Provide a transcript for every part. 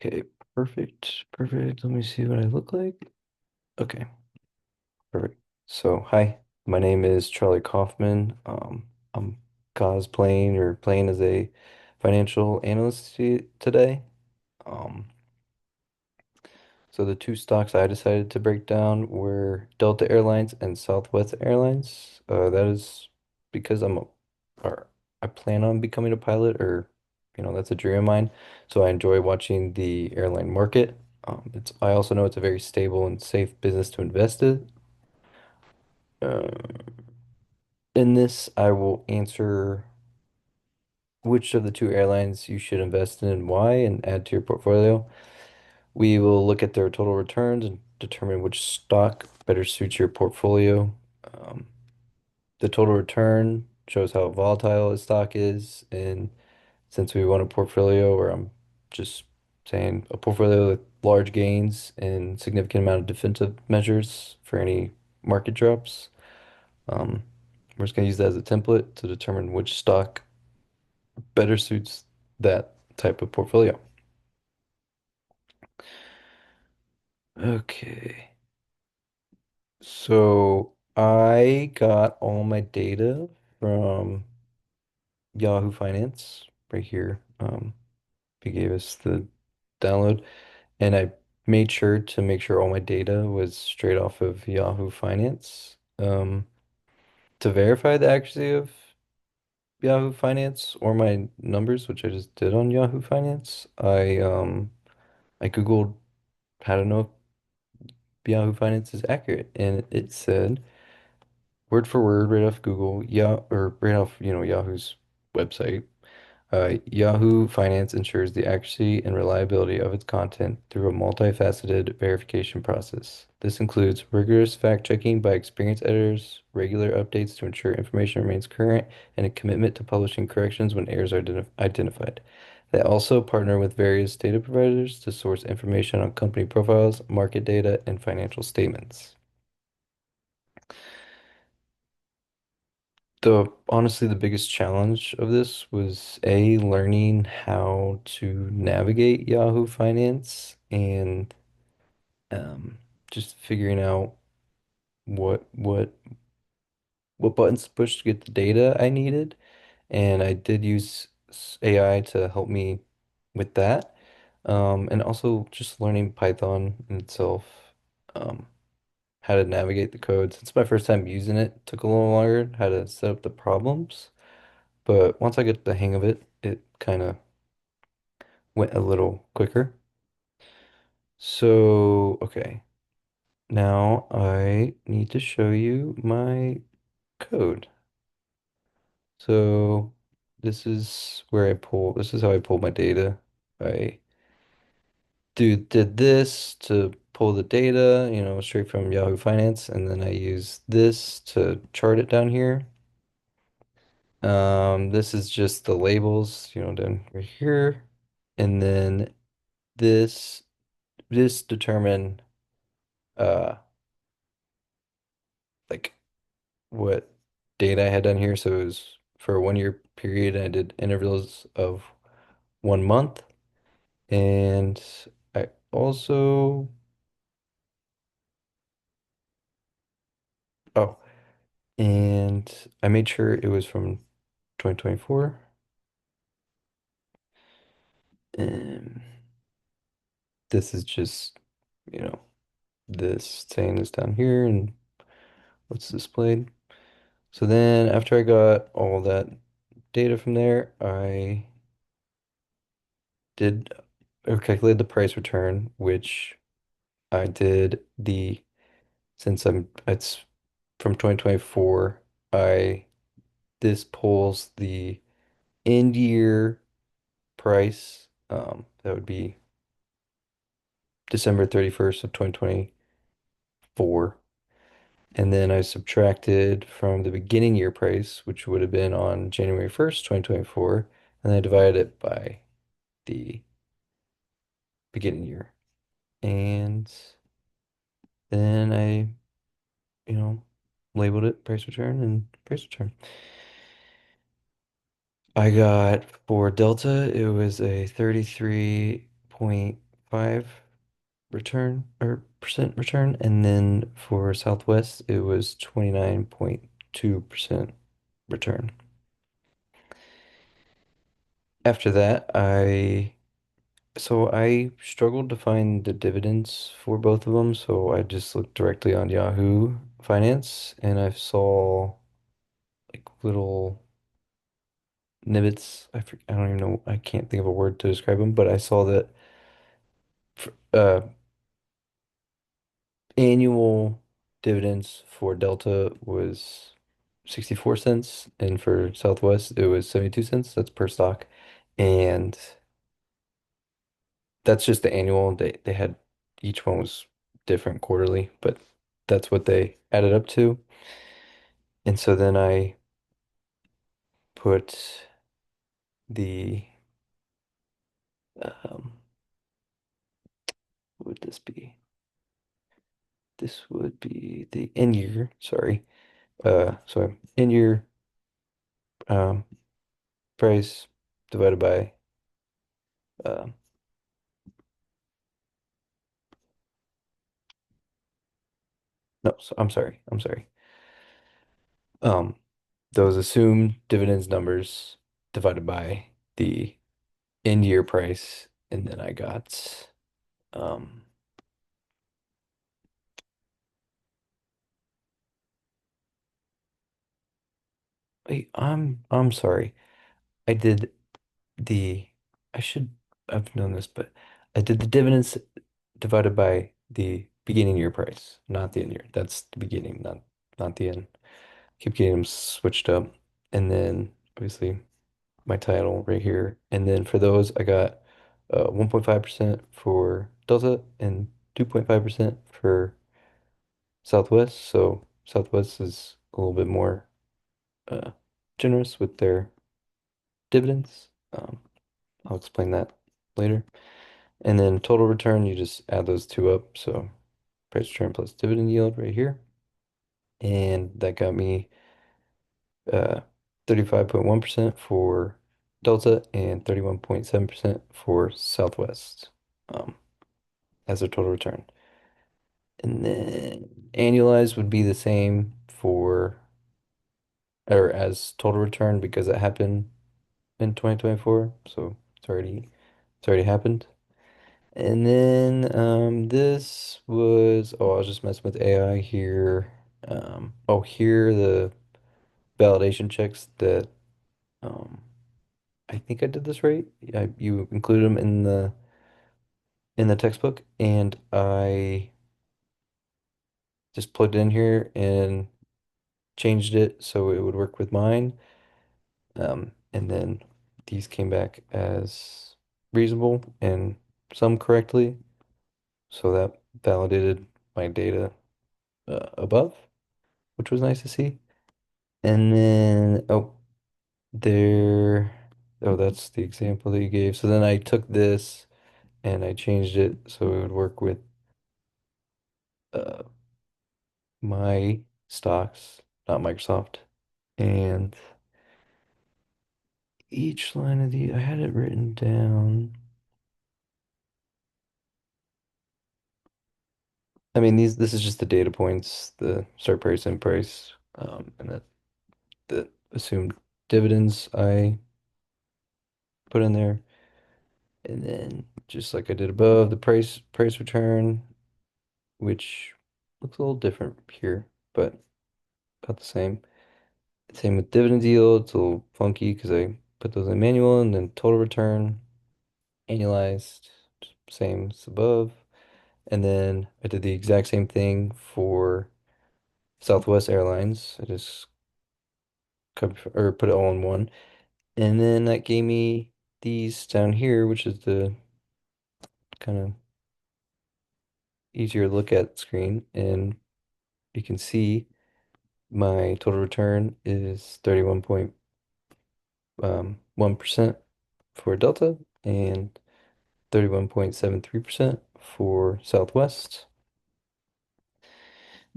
Okay, perfect. Perfect. Let me see what I look like. Okay, perfect. So, hi, my name is Charlie Kaufman. I'm cosplaying or playing as a financial analyst today. Um, so the two stocks I decided to break down were Delta Airlines and Southwest Airlines. That is because or I plan on becoming a pilot, or that's a dream of mine. So I enjoy watching the airline market. I also know it's a very stable and safe business to invest in. Uh, in this, I will answer which of the two airlines you should invest in and why, and add to your portfolio. We will look at their total returns and determine which stock better suits your portfolio. Um, the total return shows how volatile a stock is, and since we want a portfolio, or I'm just saying a portfolio with large gains and significant amount of defensive measures for any market drops, um, we're just going to use that as a template to determine which stock better suits that type of portfolio. Okay. So I got all my data from Yahoo Finance right here. They gave us the download, and I made sure to make sure all my data was straight off of Yahoo Finance. To verify the accuracy of Yahoo Finance or my numbers, which I just did on Yahoo Finance, I Googled how to know if Yahoo Finance is accurate, and it said word for word right off Google, yeah, or right off, Yahoo's website. Yahoo Finance ensures the accuracy and reliability of its content through a multifaceted verification process. This includes rigorous fact-checking by experienced editors, regular updates to ensure information remains current, and a commitment to publishing corrections when errors are identified. They also partner with various data providers to source information on company profiles, market data, and financial statements. Honestly, the biggest challenge of this was learning how to navigate Yahoo Finance, and um, just figuring out what what what buttons to push to get the data I needed. And I did use AI to help me with that. And also just learning Python in itself, um, how to navigate the code. Since my first time using it, it took a little longer how to set up the problems. But once I get the hang of it, it kind of went a little quicker. So, okay. Now I need to show you my code. So this is how I pull my data. I did this to pull the data, straight from Yahoo Finance, and then I use this to chart it down here. This is just the labels, down right here. And then this this determine uh like what data I had done here. So it was for a 1 year period, and I did intervals of 1 month. And I also, oh, and I made sure it was from 2024. And this is just, you know, this saying is down here and what's displayed. So then after I got all that data from there, I did or calculated the price return, which I did since it's from 2024, I this pulls the end year price. That would be December 31st of 2024. And then I subtracted from the beginning year price, which would have been on January 1st, 2024, and I divided it by the beginning year. And then I, you know, labeled it price return and price return. I got for Delta, it was a 33.5 return or percent return, and then for Southwest it was 29.2% return. After that, I struggled to find the dividends for both of them, so I just looked directly on Yahoo Finance and I saw like little nibbits. I don't even know. I can't think of a word to describe them, but I saw that annual dividends for Delta was 64 cents, and for Southwest it was 72 cents. That's per stock. And that's just the annual. They had each one was different quarterly, but that's what they added up to. And so then I put the um what would this be? This would be the in year, sorry. So in year um price divided by um no, so I'm sorry. I'm sorry. Um those assumed dividends numbers divided by the in year price, and then I got um wait, I'm sorry. I did the I should have known this, but I did the dividends divided by the beginning year price, not the end year. That's the beginning, not the end. Keep getting them switched up. And then obviously my title right here. And then for those I got 1.5% for Delta and 2.5% for Southwest. So Southwest is a little bit more uh, generous with their dividends. I'll explain that later. And then total return, you just add those two up. So price return plus dividend yield right here. And that got me uh, 35.1% for Delta and 31.7% for Southwest um, as a total return. And then annualized would be the same for, or as total return because it happened in 2024. So it's already happened. And then this was, oh, I was just messing with AI here. Oh, here are the validation checks that um I think I did this right. You included them in the textbook, and I just plugged it in here and changed it so it would work with mine. And then these came back as reasonable and some correctly, so that validated my data above, which was nice to see. And then, there, oh, that's the example that you gave. So then I took this and I changed it so it would work with uh, my stocks, not Microsoft. And each line of the, I had it written down. I mean, this is just the data points, the start price, end price, and the assumed dividends I put in there. And then just like I did above, the price return, which looks a little different here, but about the same. Same with dividend yield. It's a little funky because I put those in manual, and then total return, annualized, same as above. And then I did the exact same thing for Southwest Airlines. I just or put it all in one. And then that gave me these down here, which is the kind of easier to look at screen. And you can see my total return is 31.1% for Delta and 31.73% for Southwest.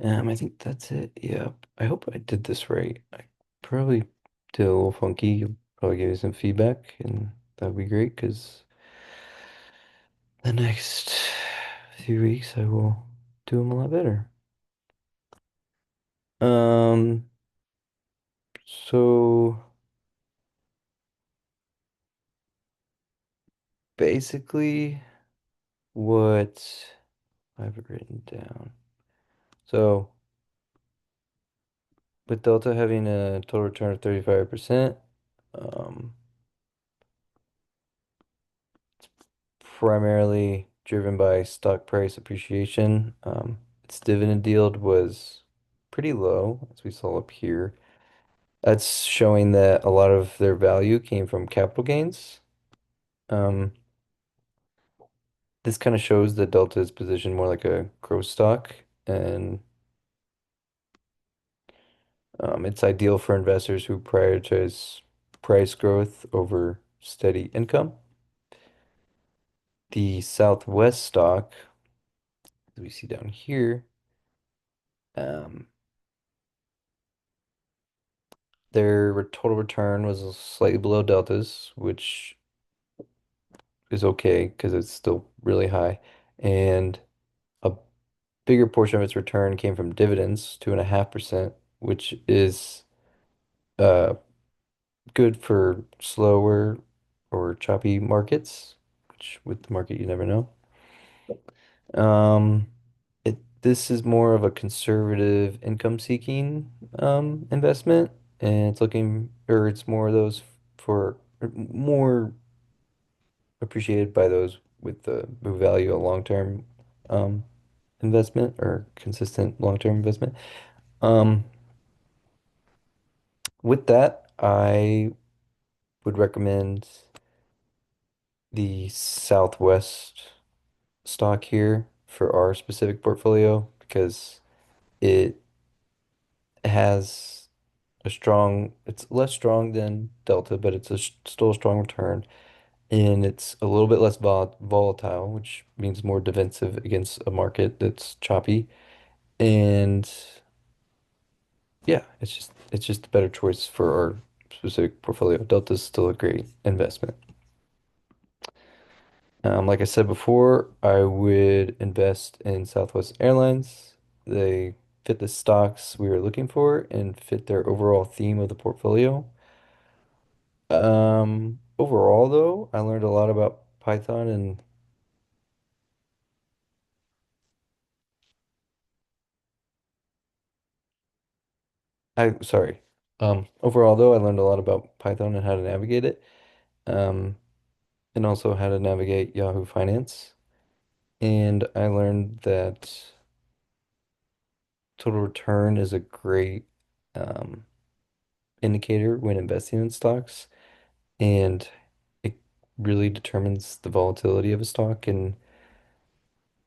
I think that's it. Yeah, I hope I did this right. I probably did a little funky. You'll probably give me some feedback, and that'd be great because the next few weeks I will do them a lot better. Um, so basically what I've written down. So with Delta having a total return of 35%, um, primarily driven by stock price appreciation. Its dividend yield was pretty low, as we saw up here. That's showing that a lot of their value came from capital gains. Um, this kind of shows that Delta is positioned more like a growth stock, and it's ideal for investors who prioritize price growth over steady income. The Southwest stock, as we see down here, um, their total return was slightly below Delta's, which is okay because it's still really high. And a bigger portion of its return came from dividends, 2.5%, which is uh, good for slower or choppy markets, which with the market you never know. Um, this is more of a conservative income seeking investment, and it's looking or it's more of those for more appreciated by those with the who value a long-term um investment or consistent long-term investment. Um, with that, I would recommend the Southwest stock here for our specific portfolio because it has it's less strong than Delta, but it's still a strong return. And it's a little bit less volatile, which means more defensive against a market that's choppy. And yeah, it's just a better choice for our specific portfolio. Delta's still a great investment. Like I said before, I would invest in Southwest Airlines. They fit the stocks we were looking for and fit their overall theme of the portfolio. Overall though, I learned a lot about Python and sorry. Overall though, I learned a lot about Python and how to navigate it. Um, and also how to navigate Yahoo Finance. And I learned that total return is a great um, indicator when investing in stocks, and it really determines the volatility of a stock and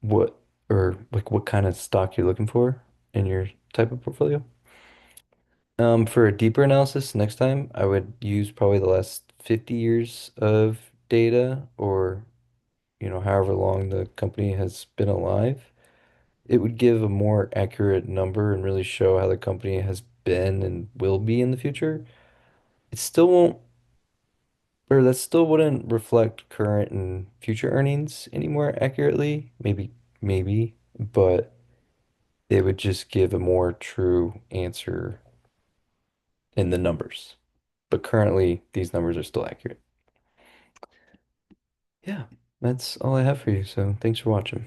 what or like what kind of stock you're looking for in your type of portfolio. For a deeper analysis, next time I would use probably the last 50 years of data or, however long the company has been alive. It would give a more accurate number and really show how the company has been and will be in the future. It still won't, or that still wouldn't reflect current and future earnings any more accurately. Maybe, but it would just give a more true answer in the numbers. But currently, these numbers are still accurate. Yeah, that's all I have for you. So thanks for watching.